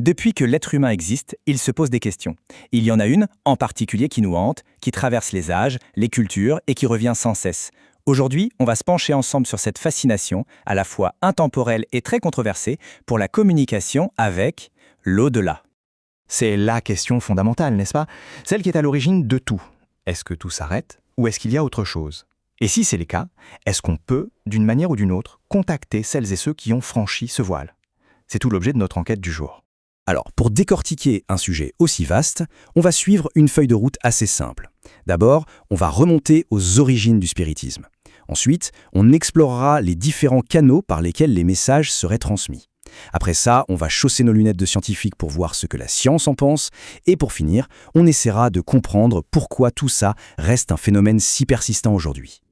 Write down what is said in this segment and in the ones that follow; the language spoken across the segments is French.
Depuis que l'être humain existe, il se pose des questions. Il y en a une, en particulier, qui nous hante, qui traverse les âges, les cultures et qui revient sans cesse. Aujourd'hui, on va se pencher ensemble sur cette fascination, à la fois intemporelle et très controversée, pour la communication avec l'au-delà. C'est la question fondamentale, n'est-ce pas? Celle qui est à l'origine de tout. Est-ce que tout s'arrête ou est-ce qu'il y a autre chose? Et si c'est le cas, est-ce qu'on peut, d'une manière ou d'une autre, contacter celles et ceux qui ont franchi ce voile? C'est tout l'objet de notre enquête du jour. Alors, pour décortiquer un sujet aussi vaste, on va suivre une feuille de route assez simple. D'abord, on va remonter aux origines du spiritisme. Ensuite, on explorera les différents canaux par lesquels les messages seraient transmis. Après ça, on va chausser nos lunettes de scientifique pour voir ce que la science en pense. Et pour finir, on essaiera de comprendre pourquoi tout ça reste un phénomène si persistant aujourd'hui.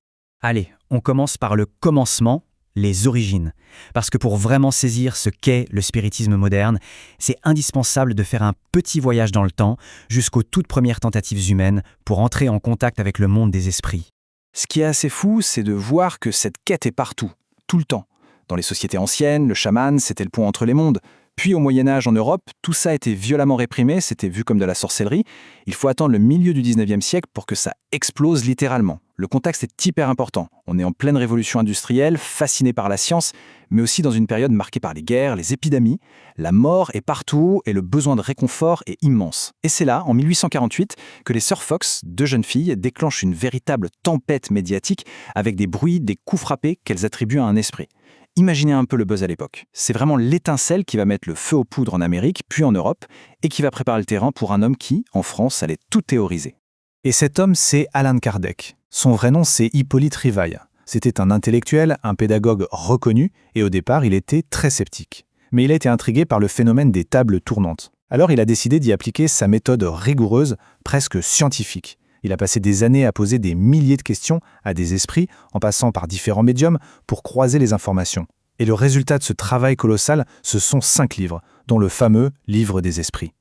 Allez, on commence par le commencement, les origines. Parce que pour vraiment saisir ce qu'est le spiritisme moderne, c'est indispensable de faire un petit voyage dans le temps jusqu'aux toutes premières tentatives humaines pour entrer en contact avec le monde des esprits. Ce qui est assez fou, c'est de voir que cette quête est partout, tout le temps. Dans les sociétés anciennes, le chaman, c'était le pont entre les mondes. Puis au Moyen-Âge en Europe, tout ça était violemment réprimé, c'était vu comme de la sorcellerie. Il faut attendre le milieu du 19e siècle pour que ça explose littéralement. Le contexte est hyper important. On est en pleine révolution industrielle, fasciné par la science, mais aussi dans une période marquée par les guerres, les épidémies. La mort est partout et le besoin de réconfort est immense. Et c'est là, en 1848, que les sœurs Fox, deux jeunes filles, déclenchent une véritable tempête médiatique avec des bruits, des coups frappés qu'elles attribuent à un esprit. Imaginez un peu le buzz à l'époque. C'est vraiment l'étincelle qui va mettre le feu aux poudres en Amérique, puis en Europe, et qui va préparer le terrain pour un homme qui, en France, allait tout théoriser. Et cet homme, c'est Allan Kardec. Son vrai nom, c'est Hippolyte Rivail. C'était un intellectuel, un pédagogue reconnu, et au départ, il était très sceptique. Mais il a été intrigué par le phénomène des tables tournantes. Alors il a décidé d'y appliquer sa méthode rigoureuse, presque scientifique. Il a passé des années à poser des milliers de questions à des esprits, en passant par différents médiums, pour croiser les informations. Et le résultat de ce travail colossal, ce sont 5 livres, dont le fameux Livre des esprits.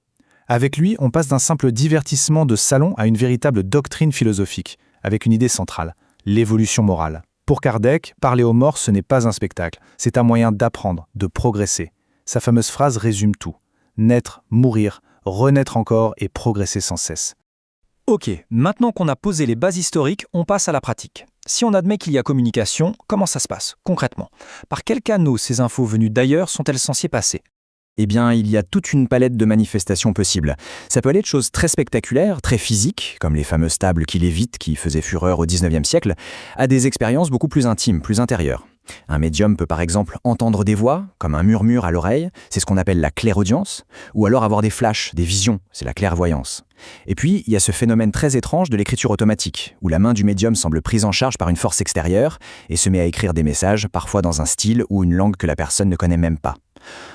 Avec lui, on passe d'un simple divertissement de salon à une véritable doctrine philosophique, avec une idée centrale, l'évolution morale. Pour Kardec, parler aux morts, ce n'est pas un spectacle, c'est un moyen d'apprendre, de progresser. Sa fameuse phrase résume tout. Naître, mourir, renaître encore et progresser sans cesse. Ok, maintenant qu'on a posé les bases historiques, on passe à la pratique. Si on admet qu'il y a communication, comment ça se passe, concrètement? Par quels canaux ces infos venues d'ailleurs sont-elles censées passer? Eh bien, il y a toute une palette de manifestations possibles. Ça peut aller de choses très spectaculaires, très physiques, comme les fameuses tables qui lévitent qui faisaient fureur au 19e siècle, à des expériences beaucoup plus intimes, plus intérieures. Un médium peut par exemple entendre des voix, comme un murmure à l'oreille, c'est ce qu'on appelle la clairaudience, ou alors avoir des flashs, des visions, c'est la clairvoyance. Et puis, il y a ce phénomène très étrange de l'écriture automatique, où la main du médium semble prise en charge par une force extérieure et se met à écrire des messages, parfois dans un style ou une langue que la personne ne connaît même pas.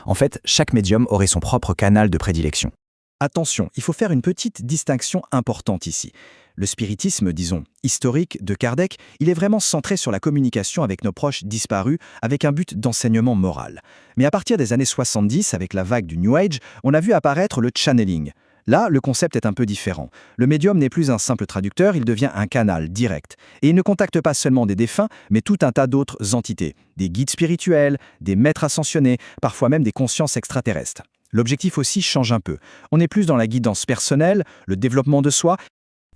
En fait, chaque médium aurait son propre canal de prédilection. Attention, il faut faire une petite distinction importante ici. Le spiritisme, disons, historique de Kardec, il est vraiment centré sur la communication avec nos proches disparus, avec un but d'enseignement moral. Mais à partir des années 70, avec la vague du New Age, on a vu apparaître le channeling. Là, le concept est un peu différent. Le médium n'est plus un simple traducteur, il devient un canal direct. Et il ne contacte pas seulement des défunts, mais tout un tas d'autres entités. Des guides spirituels, des maîtres ascensionnés, parfois même des consciences extraterrestres. L'objectif aussi change un peu. On est plus dans la guidance personnelle, le développement de soi.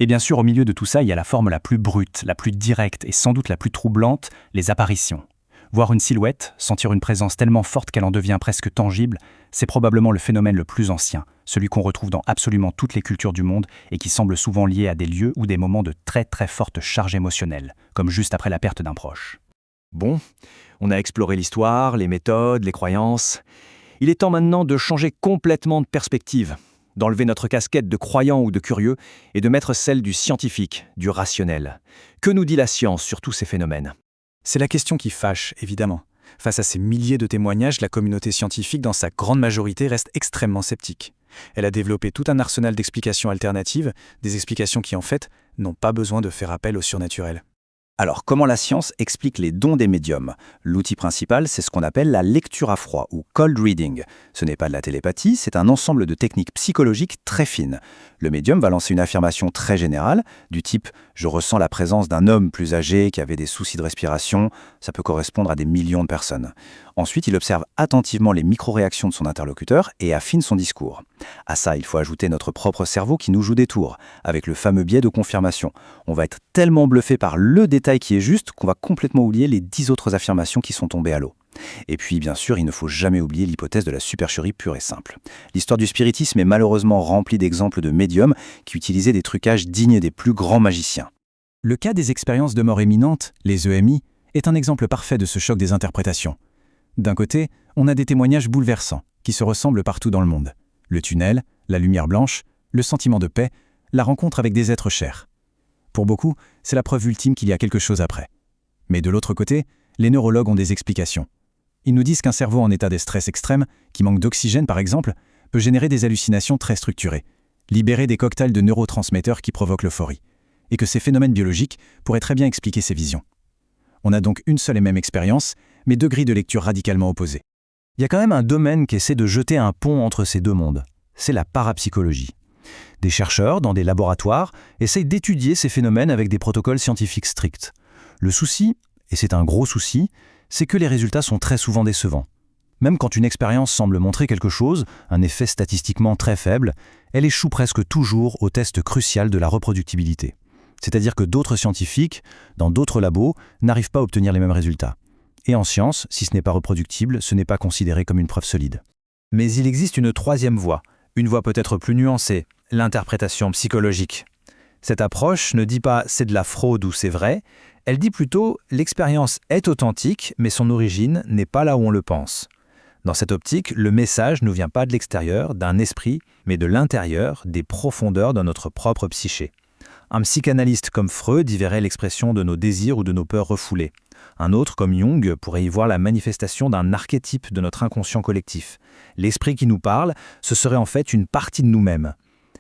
Et bien sûr, au milieu de tout ça, il y a la forme la plus brute, la plus directe et sans doute la plus troublante, les apparitions. Voir une silhouette, sentir une présence tellement forte qu'elle en devient presque tangible, c'est probablement le phénomène le plus ancien, celui qu'on retrouve dans absolument toutes les cultures du monde et qui semble souvent lié à des lieux ou des moments de très très forte charge émotionnelle, comme juste après la perte d'un proche. Bon, on a exploré l'histoire, les méthodes, les croyances. Il est temps maintenant de changer complètement de perspective, d'enlever notre casquette de croyant ou de curieux et de mettre celle du scientifique, du rationnel. Que nous dit la science sur tous ces phénomènes ? C'est la question qui fâche, évidemment. Face à ces milliers de témoignages, la communauté scientifique, dans sa grande majorité, reste extrêmement sceptique. Elle a développé tout un arsenal d'explications alternatives, des explications qui, en fait, n'ont pas besoin de faire appel au surnaturel. Alors, comment la science explique les dons des médiums? L'outil principal, c'est ce qu'on appelle la lecture à froid ou cold reading. Ce n'est pas de la télépathie, c'est un ensemble de techniques psychologiques très fines. Le médium va lancer une affirmation très générale, du type « je ressens la présence d'un homme plus âgé qui avait des soucis de respiration », ça peut correspondre à des millions de personnes. Ensuite, il observe attentivement les micro-réactions de son interlocuteur et affine son discours. À ça, il faut ajouter notre propre cerveau qui nous joue des tours, avec le fameux biais de confirmation. On va être tellement bluffé par le détail qui est juste qu'on va complètement oublier les 10 autres affirmations qui sont tombées à l'eau. Et puis, bien sûr, il ne faut jamais oublier l'hypothèse de la supercherie pure et simple. L'histoire du spiritisme est malheureusement remplie d'exemples de médiums qui utilisaient des trucages dignes des plus grands magiciens. Le cas des expériences de mort imminente, les EMI, est un exemple parfait de ce choc des interprétations. D'un côté, on a des témoignages bouleversants, qui se ressemblent partout dans le monde. Le tunnel, la lumière blanche, le sentiment de paix, la rencontre avec des êtres chers. Pour beaucoup, c'est la preuve ultime qu'il y a quelque chose après. Mais de l'autre côté, les neurologues ont des explications. Ils nous disent qu'un cerveau en état de stress extrême, qui manque d'oxygène par exemple, peut générer des hallucinations très structurées, libérer des cocktails de neurotransmetteurs qui provoquent l'euphorie, et que ces phénomènes biologiques pourraient très bien expliquer ces visions. On a donc une seule et même expérience, mais deux grilles de lecture radicalement opposées. Il y a quand même un domaine qui essaie de jeter un pont entre ces deux mondes. C'est la parapsychologie. Des chercheurs, dans des laboratoires, essayent d'étudier ces phénomènes avec des protocoles scientifiques stricts. Le souci, et c'est un gros souci, c'est que les résultats sont très souvent décevants. Même quand une expérience semble montrer quelque chose, un effet statistiquement très faible, elle échoue presque toujours au test crucial de la reproductibilité. C'est-à-dire que d'autres scientifiques, dans d'autres labos, n'arrivent pas à obtenir les mêmes résultats. Et en science, si ce n'est pas reproductible, ce n'est pas considéré comme une preuve solide. Mais il existe une troisième voie, une voie peut-être plus nuancée, l'interprétation psychologique. Cette approche ne dit pas « c'est de la fraude » ou « c'est vrai », elle dit plutôt « l'expérience est authentique, mais son origine n'est pas là où on le pense ». Dans cette optique, le message ne vient pas de l'extérieur, d'un esprit, mais de l'intérieur, des profondeurs de notre propre psyché. Un psychanalyste comme Freud y verrait l'expression de nos désirs ou de nos peurs refoulées. Un autre, comme Jung, pourrait y voir la manifestation d'un archétype de notre inconscient collectif. L'esprit qui nous parle, ce serait en fait une partie de nous-mêmes.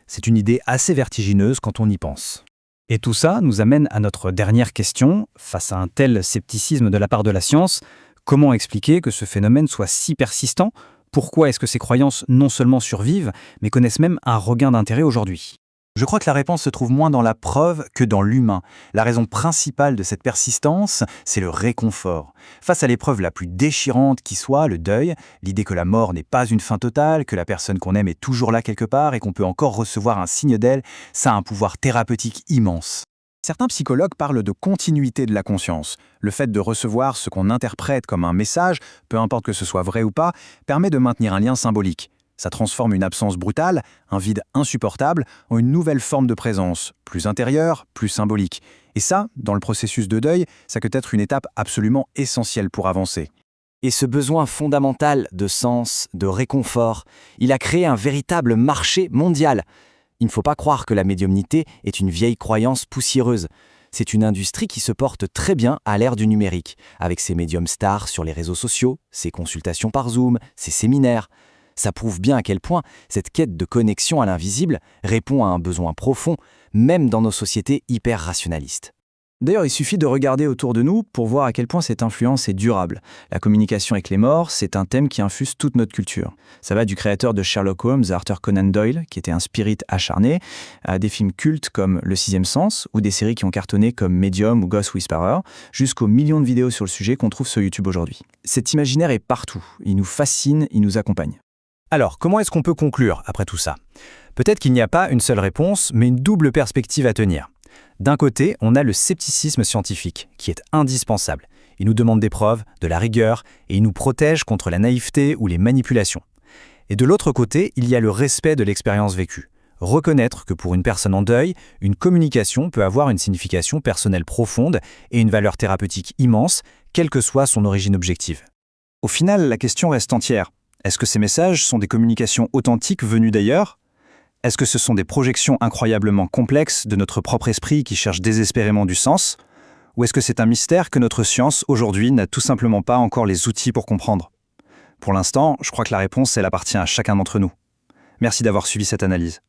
C'est une idée assez vertigineuse quand on y pense. Et tout ça nous amène à notre dernière question. Face à un tel scepticisme de la part de la science, comment expliquer que ce phénomène soit si persistant ? Pourquoi est-ce que ces croyances non seulement survivent, mais connaissent même un regain d'intérêt aujourd'hui ? Je crois que la réponse se trouve moins dans la preuve que dans l'humain. La raison principale de cette persistance, c'est le réconfort. Face à l'épreuve la plus déchirante qui soit, le deuil, l'idée que la mort n'est pas une fin totale, que la personne qu'on aime est toujours là quelque part et qu'on peut encore recevoir un signe d'elle, ça a un pouvoir thérapeutique immense. Certains psychologues parlent de continuité de la conscience. Le fait de recevoir ce qu'on interprète comme un message, peu importe que ce soit vrai ou pas, permet de maintenir un lien symbolique. Ça transforme une absence brutale, un vide insupportable, en une nouvelle forme de présence, plus intérieure, plus symbolique. Et ça, dans le processus de deuil, ça peut être une étape absolument essentielle pour avancer. Et ce besoin fondamental de sens, de réconfort, il a créé un véritable marché mondial. Il ne faut pas croire que la médiumnité est une vieille croyance poussiéreuse. C'est une industrie qui se porte très bien à l'ère du numérique, avec ses médiums stars sur les réseaux sociaux, ses consultations par Zoom, ses séminaires. Ça prouve bien à quel point cette quête de connexion à l'invisible répond à un besoin profond, même dans nos sociétés hyper rationalistes. D'ailleurs, il suffit de regarder autour de nous pour voir à quel point cette influence est durable. La communication avec les morts, c'est un thème qui infuse toute notre culture. Ça va du créateur de Sherlock Holmes, Arthur Conan Doyle, qui était un spirit acharné, à des films cultes comme Le Sixième Sens, ou des séries qui ont cartonné comme Medium ou Ghost Whisperer, jusqu'aux millions de vidéos sur le sujet qu'on trouve sur YouTube aujourd'hui. Cet imaginaire est partout, il nous fascine, il nous accompagne. Alors, comment est-ce qu'on peut conclure après tout ça ? Peut-être qu'il n'y a pas une seule réponse, mais une double perspective à tenir. D'un côté, on a le scepticisme scientifique, qui est indispensable. Il nous demande des preuves, de la rigueur, et il nous protège contre la naïveté ou les manipulations. Et de l'autre côté, il y a le respect de l'expérience vécue. Reconnaître que pour une personne en deuil, une communication peut avoir une signification personnelle profonde et une valeur thérapeutique immense, quelle que soit son origine objective. Au final, la question reste entière. Est-ce que ces messages sont des communications authentiques venues d'ailleurs ? Est-ce que ce sont des projections incroyablement complexes de notre propre esprit qui cherchent désespérément du sens ? Ou est-ce que c'est un mystère que notre science, aujourd'hui, n'a tout simplement pas encore les outils pour comprendre ? Pour l'instant, je crois que la réponse, elle appartient à chacun d'entre nous. Merci d'avoir suivi cette analyse.